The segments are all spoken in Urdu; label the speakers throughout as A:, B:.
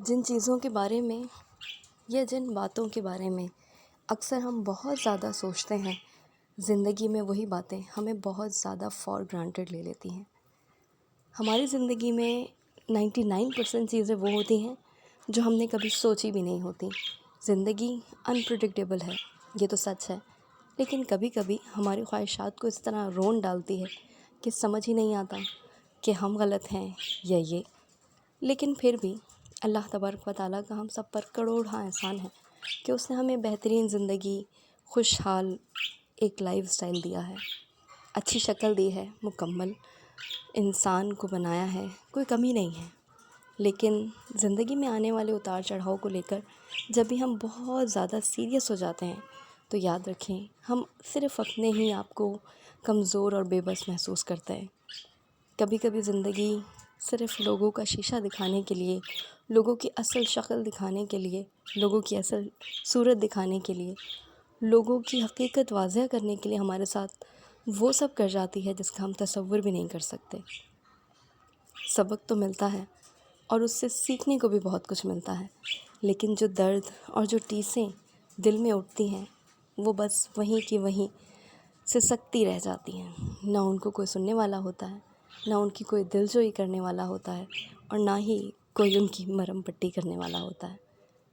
A: جن چیزوں کے بارے میں یا جن باتوں کے بارے میں اکثر ہم بہت زیادہ سوچتے ہیں، زندگی میں وہی باتیں ہمیں بہت زیادہ فار گرانٹیڈ لے لیتی ہیں۔ ہماری زندگی میں 99% چیزیں وہ ہوتی ہیں جو ہم نے کبھی سوچی بھی نہیں ہوتی۔ زندگی انپریڈکٹیبل ہے، یہ تو سچ ہے، لیکن کبھی کبھی ہماری خواہشات کو اس طرح رون ڈالتی ہے کہ سمجھ ہی نہیں آتا کہ ہم غلط ہیں یا یہ۔ لیکن پھر بھی اللہ تبارک و تعالیٰ کا ہم سب پر کروڑہا احسان ہے کہ اس نے ہمیں بہترین زندگی، خوشحال ایک لائف سٹائل دیا ہے، اچھی شکل دی ہے، مکمل انسان کو بنایا ہے، کوئی کمی نہیں ہے۔ لیکن زندگی میں آنے والے اتار چڑھاؤ کو لے کر جب بھی ہم بہت زیادہ سیریس ہو جاتے ہیں تو یاد رکھیں، ہم صرف اپنے ہی آپ کو کمزور اور بے بس محسوس کرتے ہیں۔ کبھی کبھی زندگی صرف لوگوں کا شیشہ دکھانے کے لیے، لوگوں کی اصل شکل دکھانے کے لیے، لوگوں کی اصل صورت دکھانے کے لیے، لوگوں کی حقیقت واضح کرنے کے لیے ہمارے ساتھ وہ سب کر جاتی ہے جس کا ہم تصور بھی نہیں کر سکتے۔ سبق تو ملتا ہے اور اس سے سیکھنے کو بھی بہت کچھ ملتا ہے، لیکن جو درد اور جو ٹیسیں دل میں اٹھتی ہیں وہ بس وہیں کی وہیں سے سکتی رہ جاتی ہیں۔ نہ ان کو کوئی سننے والا ہوتا ہے، نہ ان کی کوئی دل جوئی کرنے والا ہوتا ہے، اور نہ ہی کوئی ان کی مرہم پٹی کرنے والا ہوتا ہے۔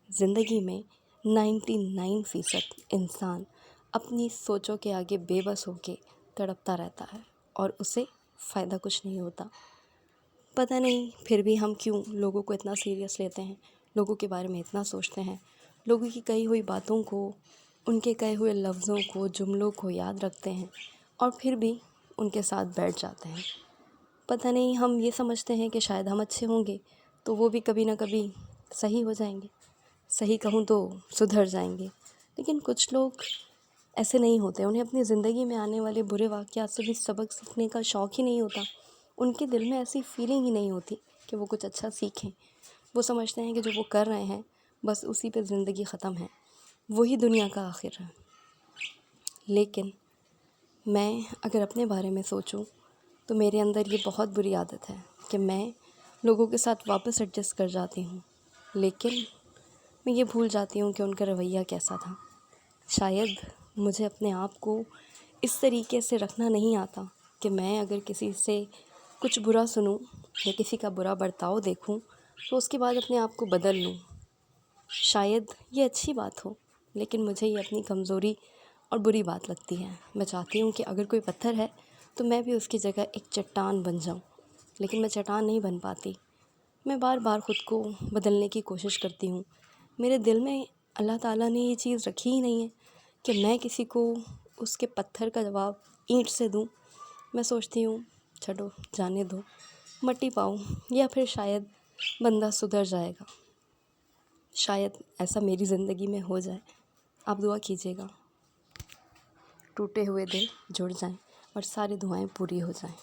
A: زندگی میں 99% انسان اپنی سوچوں کے آگے بے بس ہو کے تڑپتا رہتا ہے اور اسے فائدہ کچھ نہیں ہوتا۔ پتہ نہیں پھر بھی ہم کیوں لوگوں کو اتنا سیریس لیتے ہیں، لوگوں کے بارے میں اتنا سوچتے ہیں، لوگوں کی کہی ہوئی باتوں کو، ان کے کہے ہوئے لفظوں کو، جملوں کو یاد رکھتے ہیں اور پھر بھی ان کے ساتھ بیٹھ جاتے ہیں۔ پتہ نہیں ہم یہ سمجھتے ہیں کہ شاید ہم اچھے ہوں گے تو وہ بھی کبھی نہ کبھی صحیح ہو جائیں گے، صحیح کہوں تو سدھر جائیں گے، لیکن کچھ لوگ ایسے نہیں ہوتے۔ انہیں اپنی زندگی میں آنے والے برے واقعات سے بھی سبق سیکھنے کا شوق ہی نہیں ہوتا، ان کے دل میں ایسی فیلنگ ہی نہیں ہوتی کہ وہ کچھ اچھا سیکھیں۔ وہ سمجھتے ہیں کہ جو وہ کر رہے ہیں بس اسی پہ زندگی ختم ہے، وہی دنیا کا آخر ہے۔ لیکن میں اگر اپنے بارے میں سوچوں تو میرے اندر یہ بہت بری عادت ہے کہ میں لوگوں کے ساتھ واپس ایڈجسٹ کر جاتی ہوں، لیکن میں یہ بھول جاتی ہوں کہ ان کا رویہ کیسا تھا۔ شاید مجھے اپنے آپ کو اس طریقے سے رکھنا نہیں آتا کہ میں اگر کسی سے کچھ برا سنوں یا کسی کا برا برتاؤ دیکھوں تو اس کے بعد اپنے آپ کو بدل لوں۔ شاید یہ اچھی بات ہو، لیکن مجھے یہ اپنی کمزوری اور بری بات لگتی ہے۔ میں چاہتی ہوں کہ اگر کوئی پتھر ہے تو میں بھی اس کی جگہ ایک چٹان بن جاؤں، لیکن میں چٹان نہیں بن پاتی۔ میں بار بار خود کو بدلنے کی کوشش کرتی ہوں۔ میرے دل میں اللہ تعالیٰ نے یہ چیز رکھی ہی نہیں ہے کہ میں کسی کو اس کے پتھر کا جواب اینٹ سے دوں۔ میں سوچتی ہوں چھوڑو، جانے دو، مٹی پاؤں، یا پھر شاید بندہ سدھر جائے گا۔ شاید ایسا میری زندگی میں ہو جائے۔ آپ دعا کیجیے گا ٹوٹے ہوئے دل جڑ جائیں اور ساری دعائیں پوری ہو جائیں۔